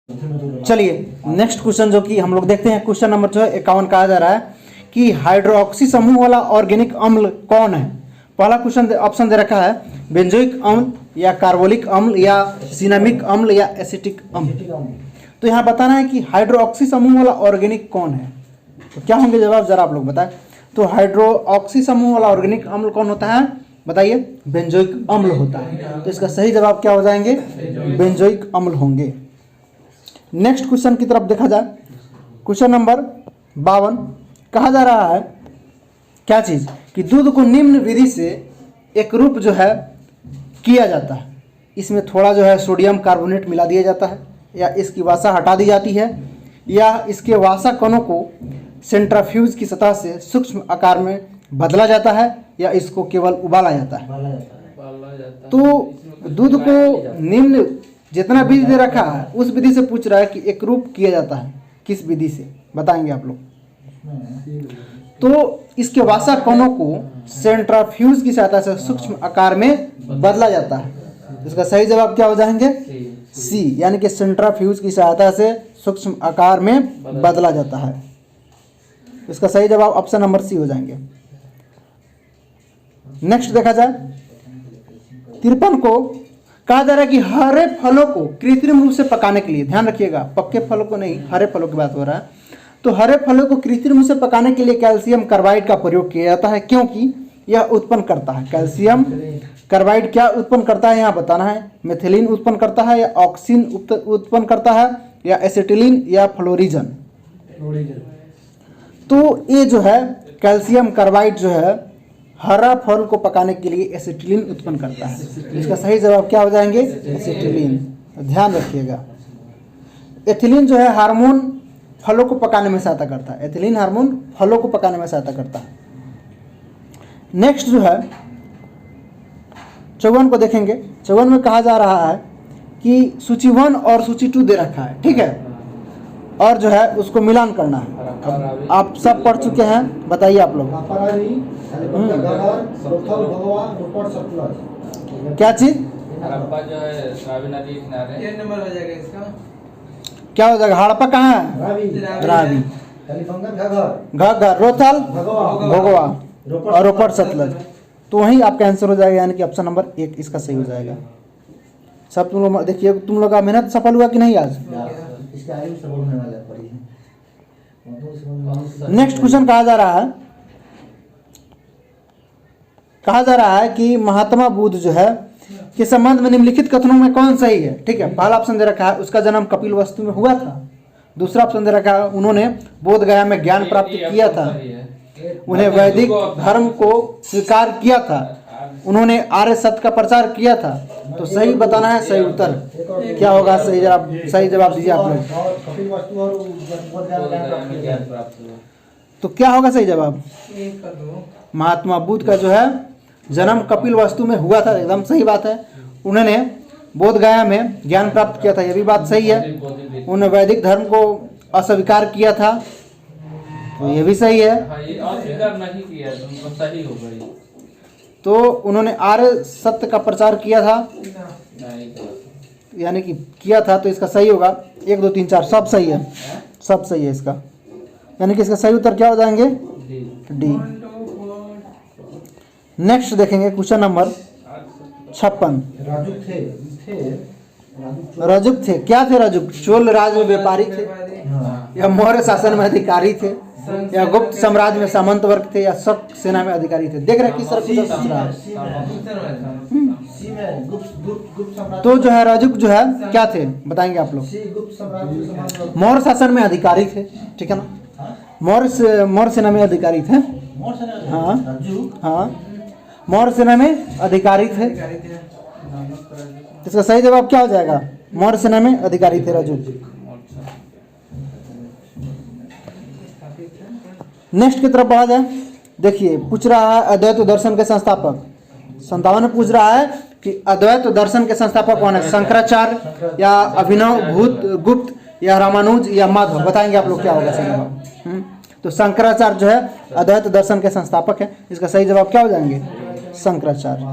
चलिए next question जो कि हम लोग देखते हैं, क्वेश्चन नंबर जो है 51 कहा जा रहा है कि हाइड्रोक्सी समूह वाला ऑर्गेनिक अम्ल कौन है। पहला क्वेश्चन ऑप्शन दे रखा है बेंजोइक अम्ल या कार्बोलिक अम्ल या सिनामिक अम्ल या एसिटिक अम्ल। तो यहाँ बताना है कि हाइड्रोक्सी समूह वाला ऑर्गेनिक कौन है। तो क्या होंगे जवाब, जरा आप लोग बताएं। तो हाइड्रोक्सी समूह वाला ऑर्गेनिक अम्ल कौन होता है, बताइए। बेंजोइक अम्ल होता है। तो इसका सही जवाब क्या हो जाएंगे, बेंजोइक अम्ल होंगे। नेक्स्ट क्वेश्चन की तरफ देखा जाए, क्वेश्चन नंबर 52 कहा जा रहा है क्या चीज कि दूध को निम्न विधि से एक रूप जो है किया जाता है। इसमें थोड़ा जो है सोडियम कार्बोनेट मिला दिया जाता है, या इसकी वासा हटा दी जाती है, या इसके वासा कणों को सेंट्रीफ्यूज की सतह से सूक्ष्म आकार में बदला जाता है, या इसको केवल उबाला जाता है। तो दूध को निम्न जितना विधि दे रखा है उस विधि से पूछ रहा है कि एक रूप किया जाता है, किस विधि से बताएंगे आप लोग। तो इसके वासा कणों को सेंट्रीफ्यूज की सहायता से सूक्ष्म आकार में बदला जाता है। इसका सही जवाब क्या हो जाएंगे, सी, यानी कि सेंट्रीफ्यूज की सहायता से सूक्ष्म आकार में बदला जाता है। इसका सही जवाब ऑप्शन नंबर सी हो जाएंगे। नेक्स्ट देखा जाए 53 को कहा जा रहा है कि हरे फलों को कृत्रिम रूप से पकाने के लिए, ध्यान रखिएगा पक्के फलों को नहीं, हरे फलों की बात हो रहा है। तो हरे फलों को कृत्रिम रूप से पकाने के लिए कैल्शियम कार्बाइड का प्रयोग किया जाता है, क्योंकि यह उत्पन्न करता है, कैल्शियम कार्बाइड क्या उत्पन्न करता है यहाँ बताना है। मेथिलीन उत्पन्न करता है, या ऑक्सीन उत्पन्न करता है, या एसिटिलीन, या फ्लोरिजन। तो ये जो है कैल्शियम कार्बाइड जो है हरा फल को पकाने के लिए एसिटिलीन उत्पन्न करता है। इसका सही जवाब क्या हो जाएंगे, एसिटिलीन। ध्यान रखिएगा एथिलीन जो है हार्मोन फलों को पकाने में सहायता करता है, एथिलीन हार्मोन फलों को पकाने में सहायता करता है। नेक्स्ट जो है 54 को देखेंगे। 54 में कहा जा रहा है कि सूची 1 और सूची 2 दे रखा है, ठीक है, और जो है उसको मिलान करना है। आप सब पढ़ चुके हैं, बताइए आप लोग क्या चीज, जो है रावी नदी किनारे ये नंबर हो जाएगा इसका, क्या हो जाएगा, हड़प्पा कहाँ है, रावी, घग्गर, रोहतल, भोगवा और रोपड़ सतलज। तो वही आपका आंसर हो जाएगा, यानी कि ऑप्शन नंबर 1 इसका सही हो जाएगा। सब तुम लोग देखिए, तुम लोग का मेहनत सफल हुआ कि नहीं आज। नेक्स्ट क्वेश्चन कहा जा रहा है कि महात्मा बुद्ध जो है के संबंध में निम्नलिखित कथनों में कौन सही है। ठीक है, पहला ऑप्शन दे रखा है उसका जन्म कपिल वस्तु में हुआ था। दूसरा ऑप्शन दे रखा है उन्होंने बोध गया में ज्ञान प्राप्त किया था, उन्हें वैदिक धर्म को स्वीकार किया था, उन्होंने आर्य सत्य का प्रचार किया था। तो सही बताना है, सही उत्तर क्या होगा, सही जवाब दीजिए आप लोग। तो क्या होगा सही जवाब, महात्मा बुद्ध का जो है जन्म कपिल वस्तु में हुआ था, एकदम सही बात है। उन्होंने बोध गया में ज्ञान प्राप्त किया था, यह भी बात सही है। उन्होंने वैदिक धर्म को अस्वीकार किया था, तो ये भी सही है। तो उन्होंने आर्य सत्य का प्रचार किया था, यानी कि किया था, तो इसका सही होगा 1 2 3 4 सब सही है, सब सही है इसका, यानी कि इसका सही उत्तर क्या हो जाएंगे, डी। नेक्स्ट देखेंगे क्वेश्चन नंबर 56। रजुक थे, क्या थे रजुक, चोल राज में व्यापारी थे, या मौर्य शासन में अधिकारी थे, या गुप्त साम्राज्य में सामंत वर्ग थे, या शक सेना में अधिकारी थे। देख रहे हैं किस तरफ पूछ रहा है। तो जो है रजुक जो है क्या थे बताएंगे आप लोग, मौर्य शासन में अधिकारी थे, ठीक है ना, मौर्य सेना में अधिकारी थे, हाँ हाँ, मौर्य सेना में अधिकारी थे। इसका सही जवाब क्या हो जाएगा, मौर्य सेना में अधिकारी थे रजुक। नेक्स्ट की तरफ बढ़ा जाए, देखिए पूछ रहा है अद्वैत दर्शन के संस्थापक। 57 में पूछ रहा है कि अद्वैत दर्शन के संस्थापक कौन है, शंकराचार्य या अभिनव गुप्त या रामानुज या माधव। बताएंगे आप लोग क्या होगा सही जवाब। तो शंकराचार्य जो है अद्वैत दर्शन के संस्थापक है, इसका सही जवाब क्या हो जाएंगे, शंकराचार्य।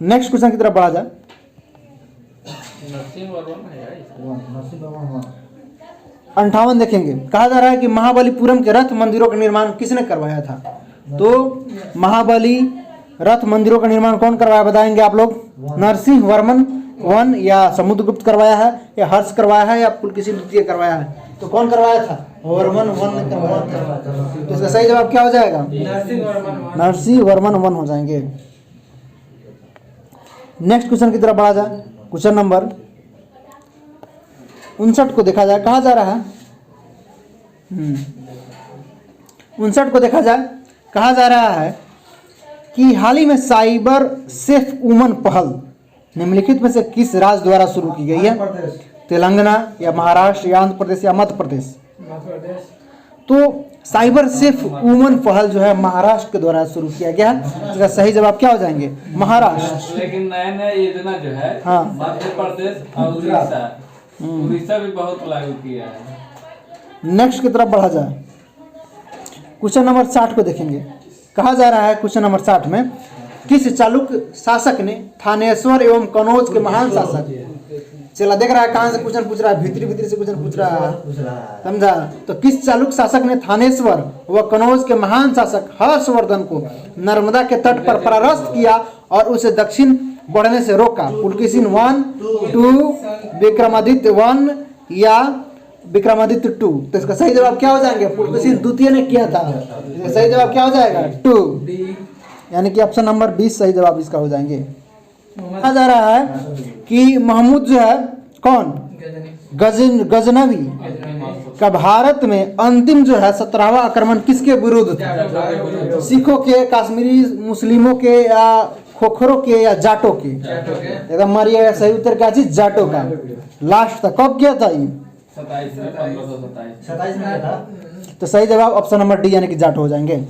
नेक्स्ट क्वेश्चन की तरफ बढ़ा जाए, नरसिंह वर्मन है यार। 58 देखेंगे, कहा जा रहा है कि महाबलीपुरम के रथ मंदिरों का निर्माण किसने करवाया था? तो महाबली रथ मंदिरों का निर्माण कौन करवाया बताएंगे आप लोग? नरसिंह वर्मन वन, या समुद्रगुप्त करवाया है, या हर्ष करवाया है, या पुलकेशी द्वितीय करवाया है? तो कौन करवाया था? वर्मन वन ने करवाया था। तो इसका सही जवाब क्या हो जाएगा? नरसिंह वर्मन वन हो जाएंगे। नेक्स्ट क्वेश्चन की तरफ बढ़ा जाए। क्वेश्चन नंबर 59 को देखा जाए, कहा जा रहा है 59 को देखा जाए, कहा जा रहा है कि हाल ही में साइबर सेफ वुमन पहल निम्नलिखित में से किस राज्य द्वारा शुरू की गई है? तेलंगाना, या महाराष्ट्र, या आंध्र प्रदेश, या मध्य प्रदेश? तो साइबर सेफ वुमन पहल जो है महाराष्ट्र के द्वारा शुरू किया गया है। इसका सही जवाब क्या हो जाएंगे? महाराष्ट्र। लेकिन नया नया योजना जो है हाँ। मध्य प्रदेश और उड़ीसा भी बहुत लागू किया है। नेक्स्ट की तरफ बढ़ा जाए। क्वेश्चन नंबर 60 को देखेंगे, कहा जा रहा है क्वेश्चन नंबर 60 में किस चालुक्य शासक ने थानेश्वर एवं कनौज के महान शासक, चला देख रहा है कहां से क्वेश्चन पूछ रहा है, भीतरी भीतरी से क्वेश्चन पूछ रहा है, समझा? तो किस चालुक्य शासक ने थानेश्वर व कनौज के महान शासक हर्षवर्धन को नर्मदा के तट पर परास्त किया और उसे दक्षिण बढ़ने से रोका? पुलकेशिन 1, 2, विक्रमादित्य 1 या विक्रमादित्य 2? तो इसका सही जवाब क्या हो जाएंगे? पुलकेशिन द्वितीय ने किया था। इसका सही जवाब क्या हो जाएगा? 2, यानी कि ऑप्शन नंबर 20 सही जवाब इसका हो जाएंगे। कहा जा रहा है कि महमूद जो है कौन? गजनवी का भारत में अंतिम जो है 17वां आक्रमण किसके विरुद्ध था? सिखों के, कश्मीरी मुस्लिमों के, या खोखरों के, या जाटों के? एकदम मारिएगा, सही उत्तर क्या चीज? जाटों का। लास्ट था, कब किया था ये? 27 में। तो सही जवाब ऑप्शन नंबर डी यानी कि जाट हो जाएंगे।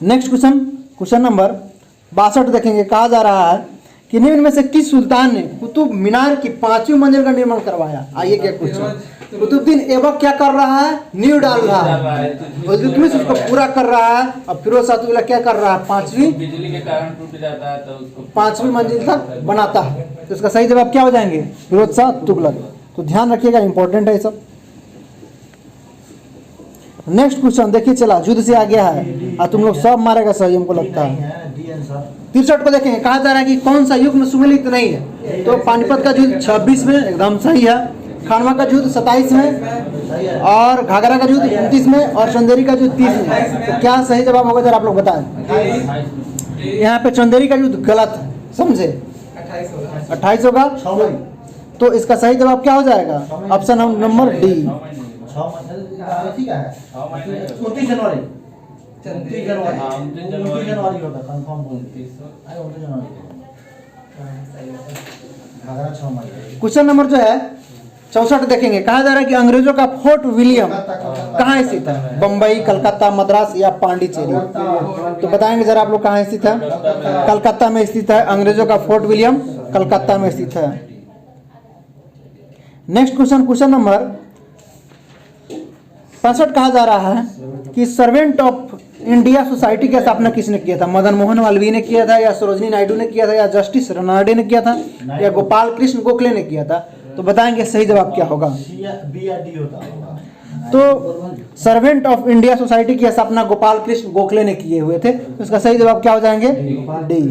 नेक्स्ट क्वेश्चन, क्वेश्चन नंबर 62 देखेंगे, कहा जा रहा है कि निम्न में से किस सुल्तान ने कुतुब मीनार की 5वीं मंजिल का निर्माण करवाया? आइए क्या क्वेश्चन। कुतुबुद्दीन ऐबक क्या कर रहा है? नींव डाल रहा है, इल्तुतमिश उसको पूरा कर रहा है, और फिरोज शाह तुगलक क्या कर रहा है? 5वीं, बिजली के कारण टूट जाता है तो उसको 5वीं मंजिल तक बनाता है। तो इसका सही जवाब क्या हो जाएंगे? फिरोज शाह तुगलक। तो ध्यान रखिएगा, इंपॉर्टेंट है ये सब। नेक्स्ट क्वेश्चन देखिए, चला युद्ध से आ गया है और तुम लोग सब मारेगा सही हमको लगता है। 63 को देखेंगे, कहा जा रहा है कि कौन सा युग में सुमेलित नहीं है? तो पानीपत का युद्ध 26 में, एकदम सही है। खानवा का युद्ध 27 में, और घाघरा का युद्ध 29 में, और चंदेरी का युद्ध 30 में। तो क्या सही जवाब होगा जरा आप लोग बताएं। यहाँ पे चंदेरी का युद्ध गलत है, समझे? 28 होगा। तो इसका सही जवाब क्या हो जाएगा? Option number D. 29 जनवरी होता कंफर्म। क्वेश्चन नंबर जो है 64 देखेंगे, कहा जा रहा है कि अंग्रेजों का फोर्ट विलियम कहाँ स्थित है? बम्बई, कलकत्ता, मद्रास, या पांडिचेरी? तो बताएंगे जरा आप लोग कहाँ स्थित है? कलकत्ता में स्थित है। अंग्रेजों का फोर्ट विलियम कलकत्ता में स्थित है। नेक्स्ट क्वेश्चन, क्वेश्चन नंबर 65 कहा जा रहा है कि सर्वेंट ऑफ इंडिया सोसाइटी की स्थापना किसने किया था? मदन मोहन मालवीय ने किया था, या सरोजनी नायडू ने किया था, या जस्टिस रनाडे ने किया था, या गोपाल कृष्ण गोखले ने किया था? तो बताएंगे सही जवाब क्या होगा? तो सर्वेंट ऑफ इंडिया सोसाइटी की स्थापना गोपाल कृष्ण गोखले ने किए हुए थे। तो इसका सही जवाब क्या हो जाएंगे? डी।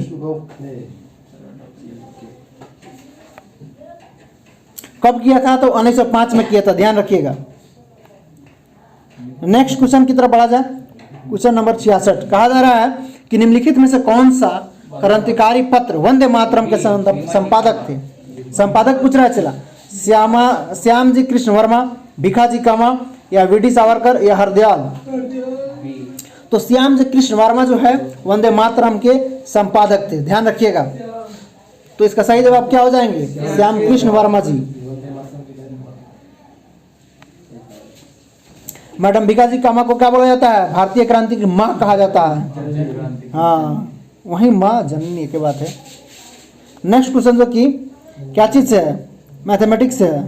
कब किया था? तो 1905 में किया था, ध्यान रखिएगा। नेक्स्ट क्वेश्चन की तरफ बढ़ा जाए। क्वेश्चन नंबर 66, कहा जा रहा है कि निम्नलिखित में से कौन सा क्रांतिकारी पत्र वंदे मातरम के संपादक थे? संपादक पूछ रहा है, चला श्याम जी कृष्ण वर्मा, भिखाजी कामा, या वीडी सावरकर, या हरदयाल? तो श्याम जी कृष्ण वर्मा जो है वंदे मातरम के संपादक थे, ध्यान रखिएगा। तो इसका सही जवाब क्या हो जाएंगे? श्याम कृष्ण वर्मा जी। मैडम भिखाजी कामा को क्या बोला जाता है? भारतीय क्रांति की माँ कहा जाता है। हाँ, वही माँ जननी की बात है। नेक्स्ट क्वेश्चन जो कि क्या चीज से है? मैथमेटिक्स से है।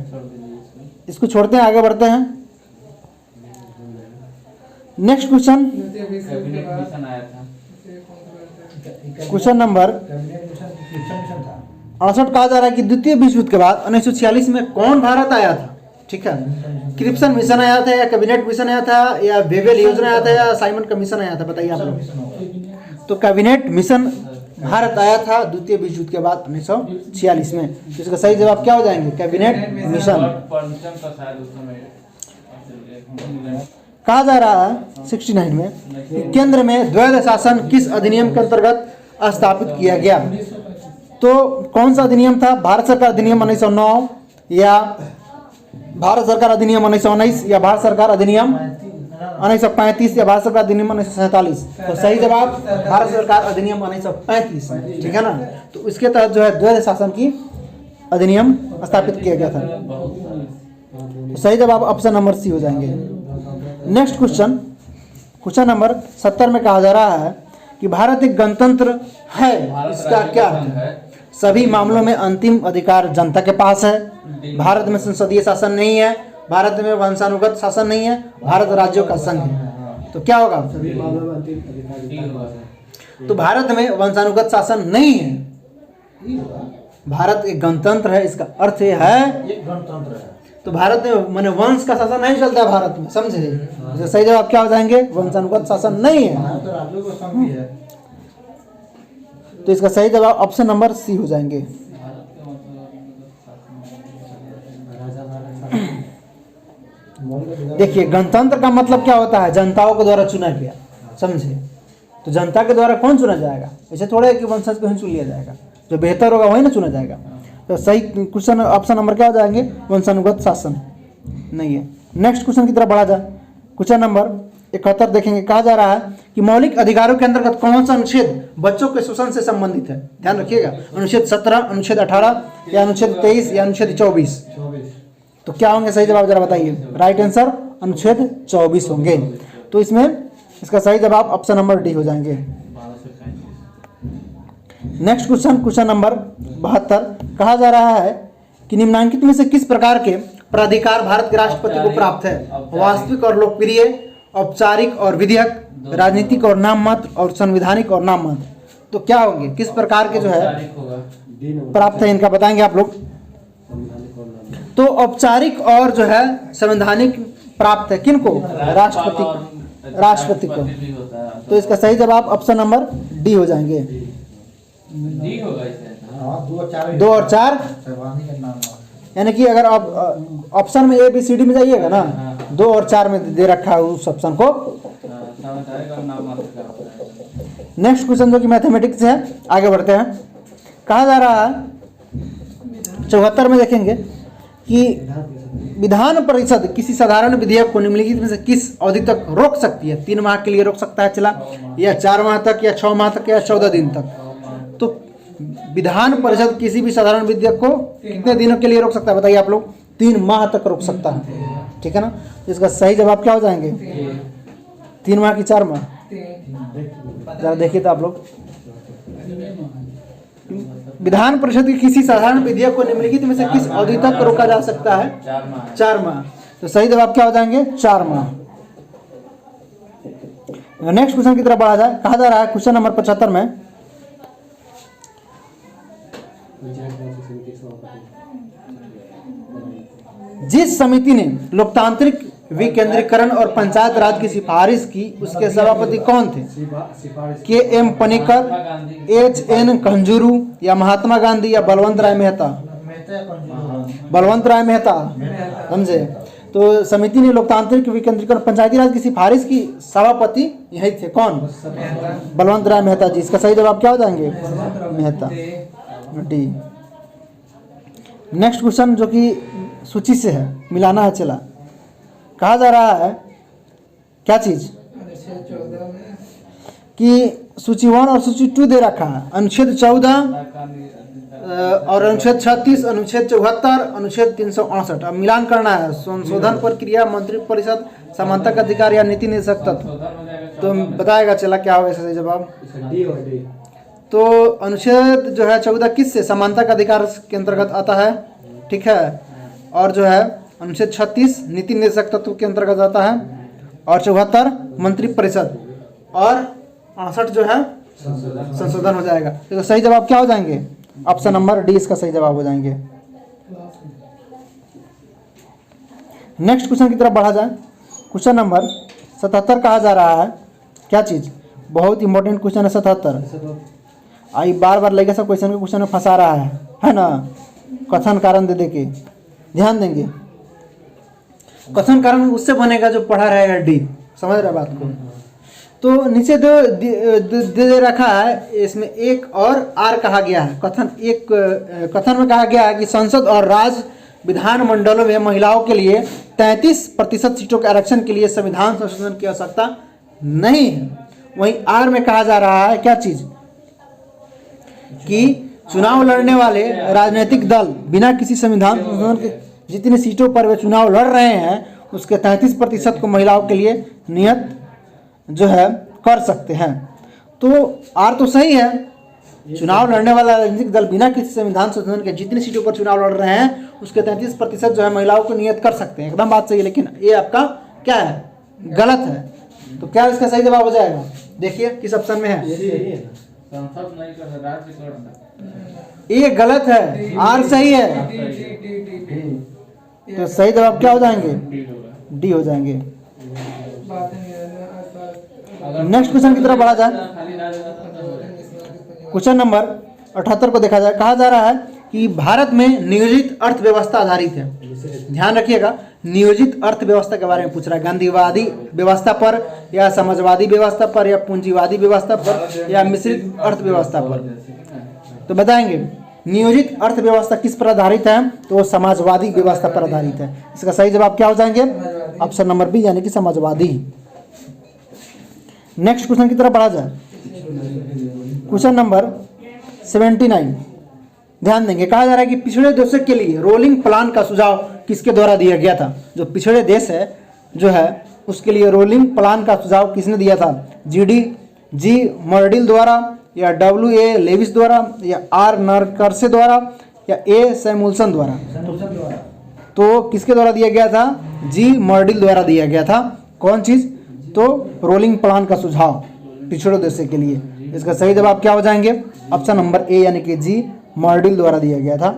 इसको छोड़ते हैं, आगे बढ़ते हैं। नेक्स्ट क्वेश्चन, क्वेश्चन नंबर 68 कहा जा रहा है कि द्वितीय विश्व युद्ध के बाद 1946 में कौन भारत आया था, ठीक है। क्रिप्सन मिशन आया था, या कैबिनेट मिशन आया था, या वेवेल योजना आया था, या साइमन कमीशन आया था, बताइए आप लोग। तो कैबिनेट मिशन भारत आया था द्वितीय विश्व युद्ध के बाद 1946 में। तो इसका सही जवाब क्या हो जाएंगे, कैबिनेट मिशन। कहा जा रहा है 69 में कि केंद्र में द्वैध शासन किस अधिनियम के अंतर्गत स्थापित किया गया। तो कौन सा अधिनियम था, भारत सरकार अधिनियम 1909, या भारत सरकार अधिनियम 1919, या भारत सरकार अधिनियम 1935, या भारत सरकार अधिनियम 1947। तो सही जवाब भारत सरकार अधिनियम 1935, ठीक है ना। तो इसके तहत जो है द्वैध शासन की अधिनियम स्थापित किया गया था। तो सही जवाब ऑप्शन नंबर सी हो जाएंगे। नेक्स्ट क्वेश्चन नंबर 70 में कहा जा रहा है कि भारत एक गणतंत्र है, इसका क्या अर्थ है। सभी मामलों में अंतिम अधिकार जनता के पास है, भारत में संसदीय शासन नहीं है, भारत में वंशानुगत शासन नहीं है, भारत राज्यों का संघ है। तो क्या होगा, तो भारत में वंशानुगत शासन नहीं है, भारत एक गणतंत्र है, इसका अर्थ ये है गणतंत्र है। तो भारत में माने वंश का शासन नहीं चलता है भारत में, समझे। तो सही जवाब क्या हो जाएंगे, वंशानुगत शासन नहीं है। राज्यों का संघ भी है। तो इसका सही जवाब ऑप्शन नंबर सी हो जाएंगे। देखिए गणतंत्र का मतलब क्या होता है, जनताओं के द्वारा चुना गया, समझे। तो जनता के द्वारा कौन चुना जाएगा, ऐसे थोड़ा है कि वंशज को ही चुन लिया जाएगा, जो बेहतर होगा वही ना चुना जाएगा। तो सही क्वेश्चन ऑप्शन नंबर क्या हो जाएंगे, वंशानुगत शासन नहीं है। नेक्स्ट क्वेश्चन की तरफ बढ़ा जाए, क्वेश्चन नंबर 71 देखेंगे। कहा जा रहा है कि मौलिक अधिकारों के अंतर्गत कौन सा अनुच्छेद बच्चों के शोषण से संबंधित है, ध्यान रखिएगा। अनुच्छेद 17, अनुच्छेद 18, या अनुच्छेद 23, या अनुच्छेद 24। तो क्या होंगे सही जवाब, जरा बताइए। राइट आंसर अनुच्छेद 24 होंगे। तो इसमें इसका सही जवाब ऑप्शन नंबर डी हो जाएंगे। नेक्स्ट क्वेश्चन नंबर 72 कहा जा रहा है कि निम्नलिखित में से किस प्रकार के प्राधिकार भारत के राष्ट्रपति को प्राप्त है। वास्तविक और लोकप्रिय, औपचारिक और विधियक, राजनीतिक और नाम मात्र, और संवैधानिक और नाम मात्र। तो क्या होंगे, किस प्रकार के जो है प्राप्त है, इनका बताएंगे आप लोग। तो औपचारिक और जो है संवैधानिक प्राप्त है किनको, राष्ट्रपति को। तो इसका सही जवाब ऑप्शन नंबर डी हो जाएंगे। डी होगा इसे। 2 और 4, यानी कि अगर आप ऑप्शन में ए बी सी डी में जाइएगा ना, 2 और 4 में दे रखा है उस ऑप्शन को। नेक्स्ट क्वेश्चन जो कि मैथमेटिक्स है, आगे बढ़ते हैं। कहा जा रहा है 74 में देखेंगे कि विधान परिषद किसी साधारण विधेयक को निम्नलिखित में से किस अवधि तक रोक सकती है। 3 माह के लिए रोक सकता है चला, या 4 माह तक, या 6 माह तक, या 14 दिन तक। तो विधान परिषद किसी भी साधारण विधेयक को कितने दिनों के लिए रोक सकता है, बताइए आप लोग। 3 माह तक रोक सकता है, ठीक है ना। तो इसका सही जवाब क्या हो जाएंगे, 3 माह की 4 माह, जरा देखिए तो आप लोग। विधान परिषद की किसी साधारण विधेयक को निम्नलिखित में से किस अवधि तक रोका जा सकता है, 4 माह। तो सही जवाब क्या हो जाएंगे, 4 माह। नेक्स्ट क्वेश्चन की तरफ बढ़ा जाए। कहा जा रहा है क्वेश्चन नंबर 75 में, जिस समिति ने लोकतांत्रिक विकेंद्रीकरण और पंचायत राज की सिफारिश की, उसके सभापति कौन थे। के एम पनिकर, HN कंजूरू, या महात्मा गांधी, या बलवंत राय मेहता। बलवंत राय मेहता, समझे। तो समिति ने लोकतांत्रिक विकेंद्रीकरण पंचायती राज की सिफारिश की, सभापति यही थे, कौन, बलवंत राय मेहता जी। इसका सही जवाब क्या हो जाएंगे, मेहता, डी। नेक्स्ट क्वेश्चन जो कि सूची से है, मिलाना है चला। कहा जा रहा है क्या चीज, कि सूची 1 और सूची 2 दे रखा है। अनुच्छेद 14 और अनुच्छेद 36, अनुच्छेद 74, अनुच्छेद 368। अब मिलान करना है। संशोधन प्रक्रिया, मंत्री परिषद, समानता का अधिकार, या नीति निर्देशक तत्व। तो बताएगा चला क्या होगा सही जवाब। तो अनुच्छेद जो है 14 किस से, समानता का अधिकार के अंतर्गत आता है, ठीक है। और जो है अनुच्छेद 36 नीति निर्देशक तत्व के अंतर्गत आता है, और 74 मंत्री परिषद, और 68 जो है संशोधन हो जाएगा। तो सही जवाब क्या हो जाएंगे, ऑप्शन नंबर डी इसका सही जवाब हो जाएंगे। नेक्स्ट क्वेश्चन की तरफ बढ़ा जाए। क्वेश्चन नंबर 77 कहा जा रहा है क्या चीज़, बहुत इंपॉर्टेंट क्वेश्चन है 77। आई बार बार लगे सब क्वेश्चन में फंसा रहा है ना, कथन कारण दे दे के ध्यान देंगे। कथन कारण उससे बनेगा जो पढ़ा रहेगा डी, समझ रहे बात को। तो नीचे दे रखा है, इसमें एक और आर कहा गया है। कथन में कहा गया है कि संसद और राज्य विधानमंडलों में महिलाओं के लिए 33% सीटों के आरक्षण के लिए संविधान संशोधन की आवश्यकता नहीं है। वहीं आर में कहा जा रहा है क्या चीज, कि चुनाव लड़ने वाले राजनीतिक दल बिना किसी संविधान संशोधन के जितनी सीटों पर वे चुनाव लड़ रहे हैं उसके 33% को महिलाओं के लिए नियत जो है कर सकते हैं। तो आर तो सही है, चुनाव लड़ने वाला राजनीतिक दल बिना किसी संविधान संशोधन के जितनी सीटों पर चुनाव लड़ रहे हैं उसके 33% जो है महिलाओं को नियत कर सकते हैं, एकदम बात सही है। लेकिन ये आपका क्या है, गलत है। तो क्या इसका सही जवाब हो जाएगा, देखिए किस ऑप्शन में है। संसद नहीं कर सकता, राज्य कर सकता। ये गलत है, आर सही है। तो सही जवाब क्या हो जाएंगे, डी हो जाएंगे। नेक्स्ट क्वेश्चन की तरफ बढ़ा जाए। क्वेश्चन नंबर 78 को देखा जाए। कहा जा रहा है कि भारत में नियोजित अर्थव्यवस्था आधारित है। ध्यान रखिएगा, नियोजित अर्थव्यवस्था के बारे में पूछ रहा है। गांधीवादी व्यवस्था पर या समाजवादी व्यवस्था पर या पूंजीवादी व्यवस्था पर या मिश्रित अर्थव्यवस्था पर, तो बताएंगे नियोजित अर्थव्यवस्था किस पर आधारित है, तो वो समाजवादी व्यवस्था पर आधारित है। इसका सही जवाब क्या हो जाएंगे, ऑप्शन नंबर बी यानी कि समाजवादी। नेक्स्ट क्वेश्चन की तरफ बढ़ा जाए। क्वेश्चन नंबर 79 ध्यान देंगे। कहा जा रहा है कि पिछड़े देशों के लिए रोलिंग प्लान का सुझाव किसके द्वारा दिया गया था। जो पिछड़े देश है जो है उसके लिए रोलिंग प्लान का सुझाव किसने दिया था, जी मर्डिल द्वारा या W.A. लेविस द्वारा या R. नरकर्से द्वारा या A. सैमुअल्सन द्वारा। तो किसके द्वारा दिया गया था, जी मर्डिल द्वारा दिया गया था। कौन चीज, तो रोलिंग प्लान का सुझाव पिछड़े देशों के लिए। इसका सही जवाब क्या हो जाएंगे, ऑप्शन नंबर ए यानी कि जी मर्डिल द्वारा दिया गया था।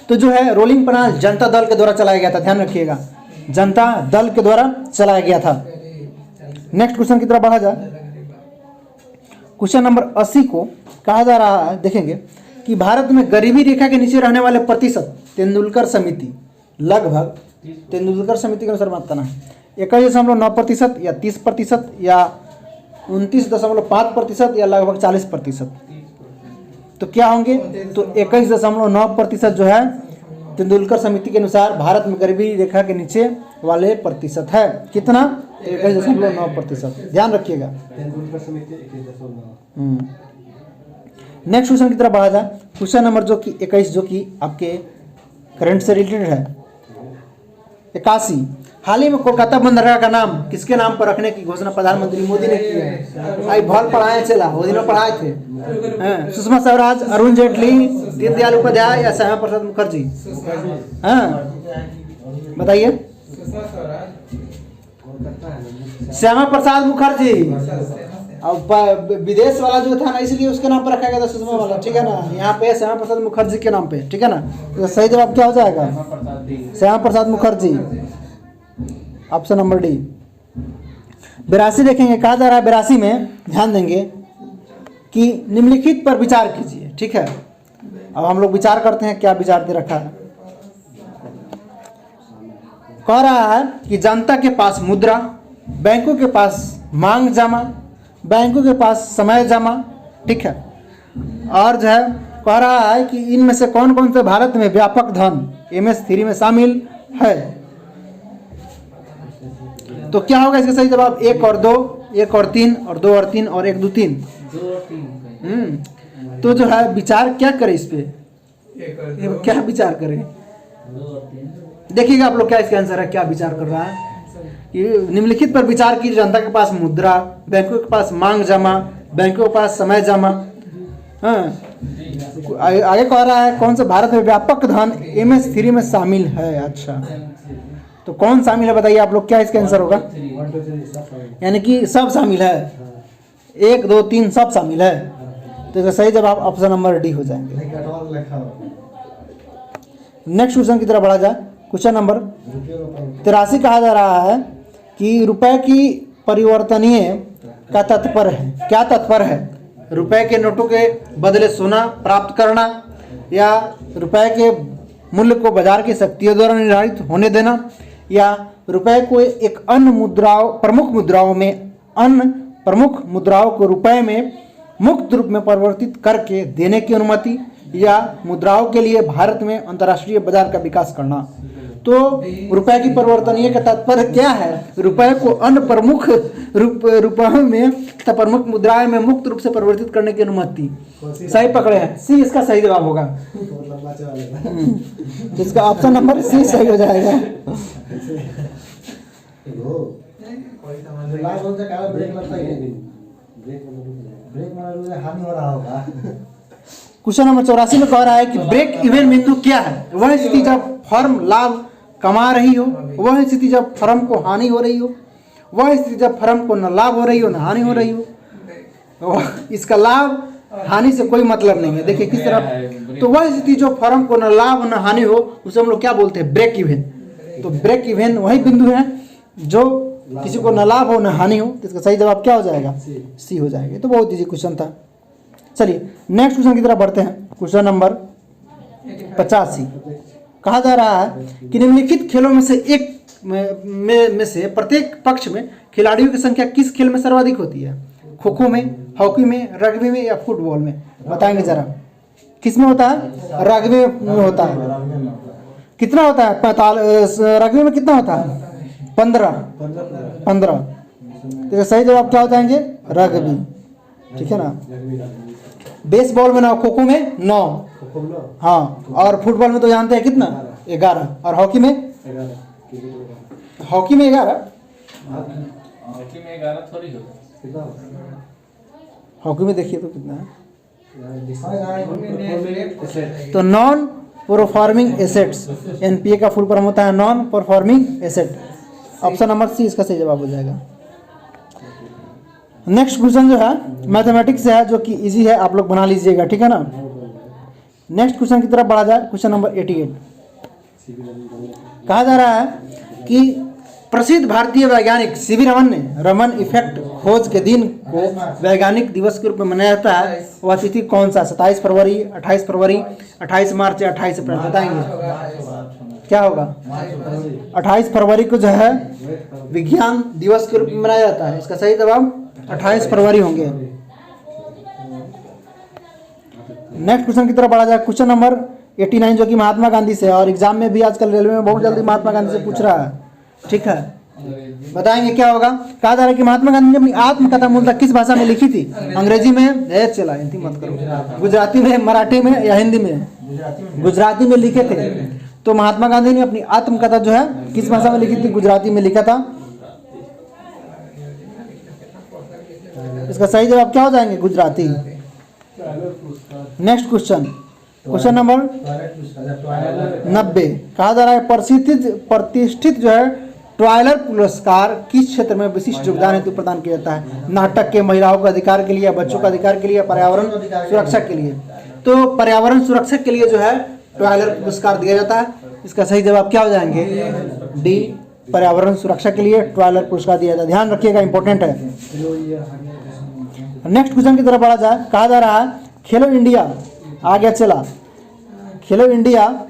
तो जो है रोलिंग प्लान जनता दल के द्वारा चलाया गया था, ध्यान रखिएगा, जनता दल के द्वारा चलाया गया था। नेक्स्ट क्वेश्चन की तरफ बढ़ा जाए। क्वेश्चन नंबर 80 को कहा जा रहा है, देखेंगे कि भारत में गरीबी रेखा के नीचे रहने वाले प्रतिशत तेंदुलकर समिति लगभग तेंदुलकर समिति के अनुसार बताना है 21.9% या 30% या 29.5% या लगभग 40%। तो क्या होंगे, तो 21.9% जो है तेंदुलकर समिति के अनुसार भारत में गरीबी रेखा के नीचे वाले प्रतिशत है। कितना, 21.9%, ध्यान रखिएगा। नेक्स्ट क्वेश्चन की तरफ बढ़ा जाए। क्वेश्चन नंबर जो कि 21 जो कि आपके करंट से रिलेटेड है। 81 हाल ही में कोलकाता बंदरगाह का नाम किसके नाम पर रखने की घोषणा प्रधानमंत्री मोदी ने की है। आई भल पढ़ाए चला, वो दिनों पढ़ाए थे। सुषमा स्वराज, अरुण जेटली, दीनदयाल उपाध्याय या श्यामा प्रसाद मुखर्जी। हाँ बताइए, श्यामा प्रसाद मुखर्जी। अब विदेश वाला जो था ना इसलिए उसके नाम पर रखा गया था सुषमा वाला, ठीक है ना। यहाँ पे श्यामा प्रसाद मुखर्जी के नाम पे, ठीक है ना। तो सही जवाब क्या हो जाएगा, Shyama Prasad Mukherjee, option number D. 82 देखेंगे। कहा जा रहा है 82 में ध्यान देंगे कि निम्नलिखित पर विचार कीजिए, ठीक है। अब हम लोग विचार करते हैं क्या विचार दे रखा है। कह रहा है कि जनता के पास मुद्रा, बैंकों के पास मांग जमा, बैंकों के पास समय जमा, ठीक है। और जो है कह रहा है कि इनमें से कौन कौन से भारत में व्यापक धन MS3 में शामिल है। तो क्या होगा इसका सही जवाब, 1 और 2, 1 और 3 और 2 और 3 और 1 2 3। तो जो है विचार क्या करें इस पे, क्या विचार करें, देखिएगा आप लोग क्या इसका आंसर है, क्या विचार कर रहा है। निम्नलिखित पर विचार की, जनता के पास मुद्रा, बैंकों के पास मांग जमा, बैंकों के पास समय जमा। हाँ आगे कह रहा है कौन सा भारत में व्यापक धन MS3 में शामिल है। अच्छा तो कौन शामिल है बताइए आप लोग, क्या इसका आंसर होगा, यानी कि सब शामिल है। 1 2 3 सब शामिल है। तो इसका सही जवाब ऑप्शन नंबर डी हो जाएंगे। नहीं कटवा लिखा हो नेक्स्ट क्वेश्चन की तरफ बढ़ा जाए। क्वेश्चन नंबर रुपये का 83 कहा जा रहा है कि रुपए की परिवर्तनीय का तात्पर्य है, क्या तात्पर्य है? रुपए के नोटों के बदले सोना प्राप्त करना, या रुपए के मूल्य को बाजार की शक्तियों द्वारा निर्धारित होने देना, या रुपए को एक अन्य प्रमुख मुद्राओं को रुपए में मुक्त रूप में परिवर्तित करके देने की अनुमति, या मुद्राओं के लिए भारत में अंतर्राष्ट्रीय बाजार का विकास करना। तो रुपए की परिवर्तनीय का तात्पर्य क्या है? रुपए को अन्य प्रमुख रुपयों में तथा प्रमुख मुद्राएं में मुक्त रूप से परिवर्तित करने की अनुमति। सही पकड़े हैं, सी इसका सही जवाब होगा। लंबा चला इसका ऑप्शन नंबर सी सही हो जाएगा। लाल बोलते काला ब्रेक लगता है ब्रेक मारने हानि हो रहा होगा। क्वेश्चन नंबर 84 में कह रहा है कि ब्रेक इवन बिंदु क्या है? वह स्थिति जब फर्म लाभ कमा रही हो, वह स्थिति जब फर्म को हानि हो रही हो, वह स्थिति जब फर्म को न लाभ हो रही हो न हानि हो रही हो। इसका लाभ हानि से कोई मतलब नहीं है। देखिए किस तरह, तो वह स्थिति जो फर्म को न लाभ न हानि हो उसे हम लोग क्या बोलते हैं? Break even. तो ब्रेक इवन वही बिंदु है जो किसी को न लाभ हो न हानि हो। तो इसका सही जवाब क्या हो जाएगा? सी हो जाएगा। तो बहुत इजी क्वेश्चन था। चलिए नेक्स्ट क्वेश्चन की तरफ बढ़ते हैं। क्वेश्चन नंबर 85 कहा जा रहा है कि निम्नलिखित खेलों में से एक में से प्रत्येक पक्ष में खिलाड़ियों की संख्या किस खेल में सर्वाधिक होती है? खो खो में, हॉकी में, रग्बी में, या फुटबॉल में? बताएंगे जरा। किस में होता है? रग्बी में होता है। कितना होता है? 45। रग्बी में कितना होता है? 15। तो सही जवाब क्या हो जाएंगे? रग्बी। ठीक है ना। बेसबॉल में 9, खो खो में 9, हाँ, और फुटबॉल में तो जानते हैं कितना? 11। और हॉकी में 11। हॉकी में 11 थोड़ी होगा। हॉकी में देखिए तो कितना है? तो नॉन परफॉर्मिंग एसेट्स, एनपीए का फुल फॉर्म होता है non performing asset. Option number C इसका सही जवाब हो जाएगा। नेक्स्ट क्वेश्चन जो है मैथमेटिक्स से है, जो कि इजी है, आप लोग बना लीजिएगा। ठीक है ना। नेक्स्ट क्वेश्चन की तरफ बढ़ा जाए। क्वेश्चन नंबर 88 कहा जा रहा है कि प्रसिद्ध भारतीय वैज्ञानिक सीवी रमन ने रमन इफेक्ट खोज के दिन को वैज्ञानिक दिवस के रूप में मनाया जाता है। वह तिथि कौन सा? 27 फरवरी, 28 फरवरी, 28 मार्च या 28 अप्रैल? बताएंगे क्या होगा? 28 फरवरी को जो है विज्ञान दिवस के रूप में मनाया जाता है। इसका सही जवाब 28 फरवरी होंगे। नेक्स्ट क्वेश्चन की तरफ बढ़ा जाए। क्वेश्चन नंबर 89 जो कि महात्मा गांधी से, और एग्जाम में भी आजकल रेलवे में बहुत जल्दी महात्मा गांधी से पूछ रहा है। ठीक है, बताएंगे क्या होगा? कहा जा रहा है कि महात्मा गांधी ने अपनी आत्मकथा मूलतः किस भाषा में लिखी थी? अंग्रेजी में, चला हिंदी मत करो, गुजराती में, मराठी में या हिंदी में? गुजराती में लिखे थे। तो महात्मा गांधी ने अपनी आत्मकथा जो है किस भाषा में लिखी थी? गुजराती में लिखा था। इसका सही जवाब क्या हो जाएंगे? Gujarati. Next question, question number 90 कहा जा रहा है प्रतिष्ठित जो है ट्वाइलर पुरस्कार किस क्षेत्र में विशिष्ट योगदान हेतु प्रदान किया जाता है? नाटक के, महिलाओं के अधिकार के लिए, बच्चों का अधिकार के लिए, पर्यावरण सुरक्षा के लिए? तो पर्यावरण सुरक्षा के लिए जो है ट्वाइलर पुरस्कार दिया जाता है। इसका सही जवाब क्या हो जाएंगे? डी, पर्यावरण सुरक्षा के लिए ट्वाइलर पुरस्कार दिया जाता है। ध्यान रखिएगा, इंपॉर्टेंट है। नेक्स्ट क्वेश्चन की तरफ बढ़ा जाए। कहा जा रहा है खेलो इंडिया, आ गया चला, खेलो इंडिया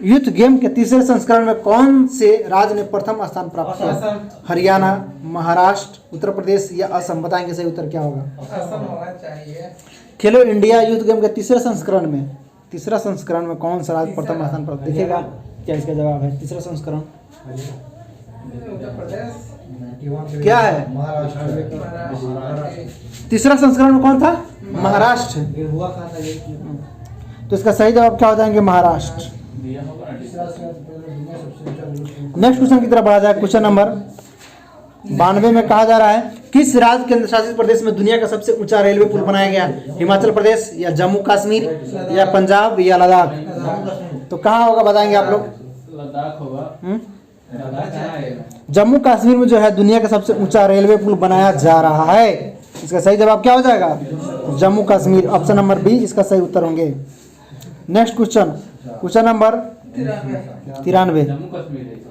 यूथ गेम के तीसरे संस्करण में कौन से राज्य ने प्रथम स्थान प्राप्त किया? हरियाणा, महाराष्ट्र, उत्तर प्रदेश या असम? बताएंगे सही उत्तर क्या होगा? असम होना चाहिए। खेलो इंडिया यूथ गेम के तीसरा संस्करण में कौन सा राज्य प्रथम स्थान प्राप्त? देखिएगा क्या इसका जवाब है। तीसरा संस्करण उत्तर प्रदेश क्या है? महाराष्ट्र। तीसरा संस्करण में कौन था? महाराष्ट्र। हुआ कहाँ था ये? तो इसका सही जवाब क्या हो जाएंगे? महाराष्ट्र। नेक्स्ट क्वेश्चन की तरफ बढ़ा जाए। क्वेश्चन नंबर 92 में कहा जा रहा है किस राज्य केंद्र शासित प्रदेश में दुनिया का सबसे ऊंचा रेलवे पुल बनाया गया? हिमाचल प्रदेश या जम्मू कश्मीर या पंजाब या लद्दाख? तो कहाँ होगा बताएंगे आप लोग? लद्दाख होगा। जम्मू कश्मीर में जो है दुनिया का सबसे ऊंचा रेलवे पुल बनाया जा रहा है। इसका सही जवाब क्या हो जाएगा? Jammu Kashmir. Option number B इसका सही उत्तर होंगे। Next question, question number 93। Jammu Kashmir है।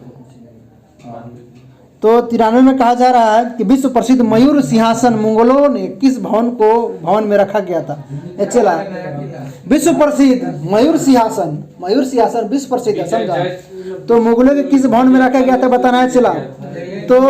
तो 93 में कहा जा रहा है कि विश्व प्रसिद्ध मयूर सिंहासन मुगलों ने किस भवन में रखा गया था? ये चला विश्व प्रसिद्ध मयूर सिंहासन विश्व प्रसिद्ध है, समझा? तो मुगलों के किस भवन में रखा गया था बताना है। चला तो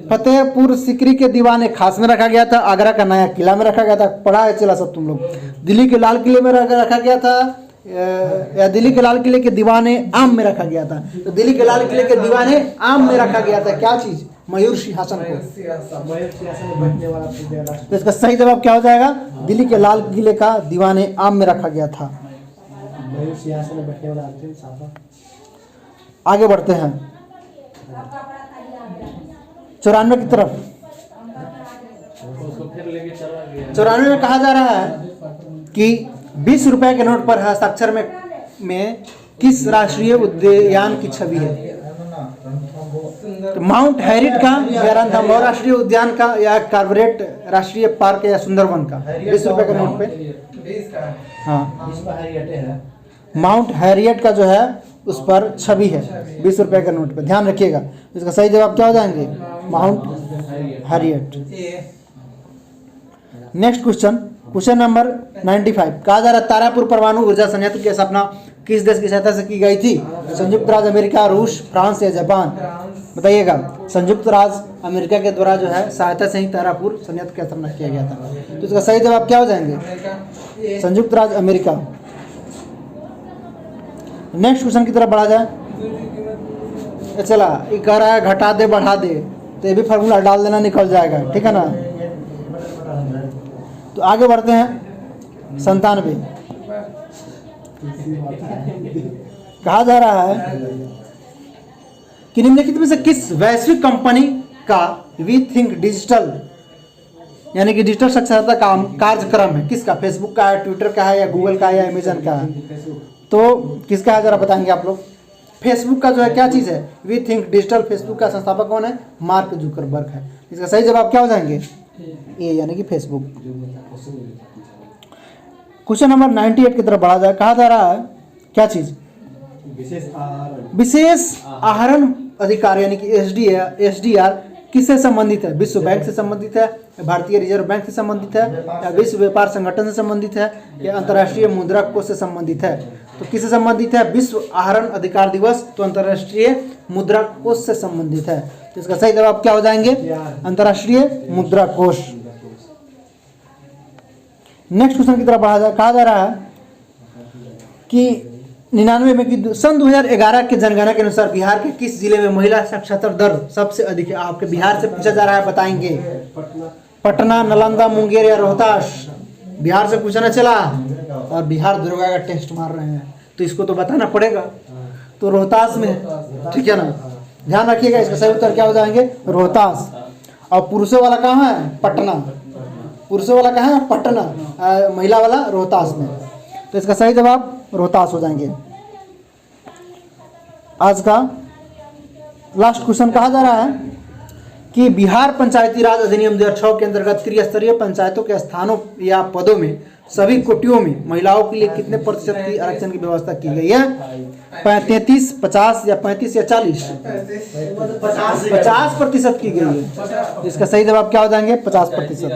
फतेहपुर सीकरी के दीवाने खास में रखा गया था, आगरा का नया किला में रखा गया था, पढ़ा है चला सब तुम लोग। दिल्ली के लाल किले में रखा गया था, या दिल्ली के लाल किले के दीवाने आम में रखा गया था। तो दिल्ली के लाल किले के दीवाने आम में रखा गया था क्या चीज? मयूर सिंहासन को। मयूर सिंहासन में बैठने वाला पूजा राष्ट्र। तो इसका सही जवाब क्या हो जाएगा? दिल्ली के लाल किले का दीवाने आम में रखा गया था। मयूर सिंहासन में बैठने वाला अंतिम शासन। आगे बढ़ते हैं 94 की तरफ। उसको फिर लेके चला गया। 94 में कहा जा रहा है कि 20 रुपए के नोट पर हस्ताक्षर में किस राष्ट्रीय उद्यान की छवि है? तो माउंट हैरिट का या रणथंभौर राष्ट्रीय उद्यान का या कार्बोरेट राष्ट्रीय पार्क या सुंदरवन का? 20 रुपए के नोट पे 20 का हाँ इसमें हैरियट है। माउंट हैरियट का जो है उस पर छवि है 20 रुपए के नोट पे, ध्यान रखिएगा। इसका सही जवाब क्या हो जाएंगे? Mount Harriet. Next question, question number 95। कहा जा रहा है तारापुर परमाणु ऊर्जा संयंत्र की स्थापना किस देश की सहायता से की गई थी? संयुक्त राज्य अमेरिका, रूस, फ्रांस या जापान? बताइएगा। संयुक्त राज्य अमेरिका के द्वारा जो है सहायता से ही तारापुर संयंत्र की स्थापना किया गया था। तो इसका सही जवाब क्या हो जाएंगे? संयुक्त राज्य अमेरिका। नेक्स्ट क्वेश्चन की तरफ बढ़ा जाए। चला ये कह रहा है घटा दे बढ़ा दे, तो ये भी फार्मूला डाल देना, निकल जाएगा, ठीक है ना। तो आगे बढ़ते हैं 97। कहा जा रहा है कि निम्नलिखित में से किस वैश्विक कंपनी का वी थिंक डिजिटल यानी कि डिजिटल साक्षरता का कार्यक्रम है? किसका? फेसबुक का है, ट्विटर का है, या गूगल का है, या अमेजन का है? तो किसका है जरा बताएंगे आप लोग। फेसबुक का जो है क्या चीज़ है? We think digital. फेसबुक का संस्थापक कौन है? मार्क जुकरबर्ग है। इसका सही जवाब क्या हो जाएंगे? ए यानी कि फेसबुक। क्वेश्चन नंबर 98 की तरफ बढ़ा जाए। कहा जा रहा है क्या चीज? विशेष आहरण अधिकार यानी कि एसडीआर किससे संबंधित है? विश्व बैंक से संबंधित है, भारतीय रिजर्व बैंक से संबंधित है, या विश्व व्यापार संगठन से संबंधित है, या अंतर्राष्ट्रीय मुद्रा कोष से संबंधित है? तो किससे संबंधित है? विश्व आहरण अधिकार दिवस तो अंतर्राष्ट्रीय मुद्रा कोष से संबंधित है। तो इसका सही जवाब क्या हो जाएंगे? अंतर्राष्ट्रीय मुद्रा कोष। नेक्स्ट क्वेश्चन की तरफ बढ़ा जाए। कहा जा रहा है कि 99 में कि सन 2011 के जनगणना के अनुसार बिहार के किस जिले में महिला साक्षरता दर सबसे अधिक है? आपके बिहार से पूछा जा रहा है, बताएंगे। पटना, नालंदा, मुंगेर या रोहतास? बिहार से पूछना चला और बिहार दुर्गा का टेस्ट मार रहे हैं, तो इसको तो बताना पड़ेगा। तो रोहतास में, ठीक है ना, ध्यान रखिएगा। इसका सही उत्तर क्या हो जाएंगे? रोहतास। और पुरुषों वाला कहाँ है? पटना। पुरुषों वाला कहाँ है? पटना। महिला वाला रोहतास में। तो इसका सही जवाब रोहतास हो जाएंगे। आज का लास्ट क्वेश्चन कहा जा रहा है कि बिहार पंचायती राज अधिनियम 2006 के अंतर्गत त्रिस्तरीय पंचायतों के स्थानों या पदों में सभी कोटियों में महिलाओं के लिए कितने प्रतिशत की आरक्षण की व्यवस्था की गई है? 33, 50 या 35 या 40? 50% की गई है। इसका सही जवाब क्या हो जाएंगे? 50%।